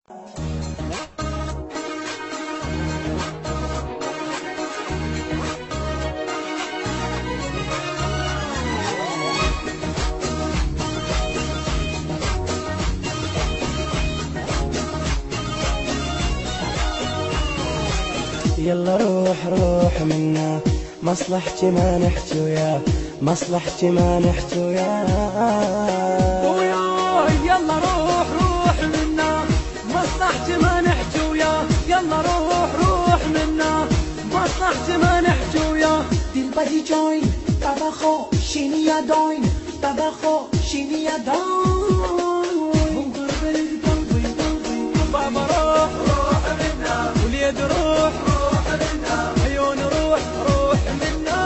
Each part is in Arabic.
يلا روح روح منا، مصلحتي ما نحكي وياه، مصلحتي ما نحكي وياه. يلا روح روح منا، مصلحتي ما نحكي وياه. يلا روح روح منا، مصلحتي ما نحكي وياه. دلبری جوین تبخو شینی داین، تبخو شینی داین. بابا روح روح منا، واليد روح روح منا، عيون روح روح منا،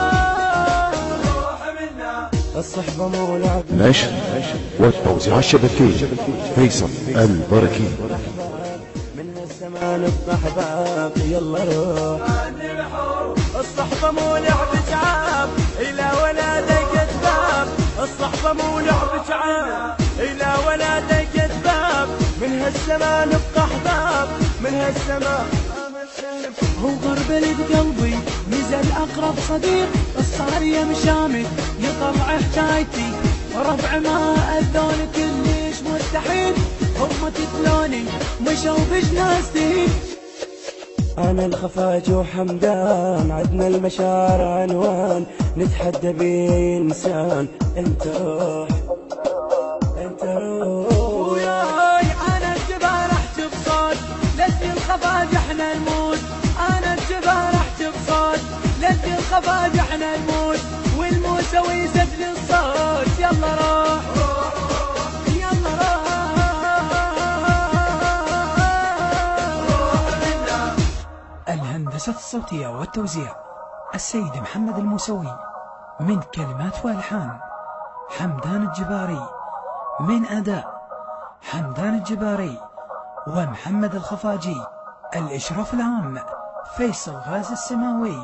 روح منا. الصحبة مو لعب. نشر والتوزيع الشبكي فيصل البركي. من الزمان الضحباب يلا روح. الصحبة مو لعب شعاب إلى ولادك كذاب. الصحبة مو لعب شعاب إلى ولادك كذاب. من هالزمان بقحباب، من هالزمان. هو غربل بقلبي نزل أقرب صديق، الصار يا مشامل يطلع حكايتي. ربع ما أذون كلش مستحيل، هم تتلوني مشوا بجنازتي. أنا الخفاجي وحمدان، عدنا المشاعر عنوان، نتحدى بإنسان. انت روح انت روح. وياي أنا الجبال أحكي بصوت، لدي الخفاج احنا نموت. أنا الجبال أحكي بصوت، لدي الخفاج احنا نموت. والموسوي سجل الصوت. يلا روح يلا روح. الهندسة الصوتية والتوزيع السيد محمد الموسوي، من كلمات والحان حمدان الجباري، من أداء حمدان الجباري ومحمد الخفاجي. الإشراف العام فيصل غاز السماوي.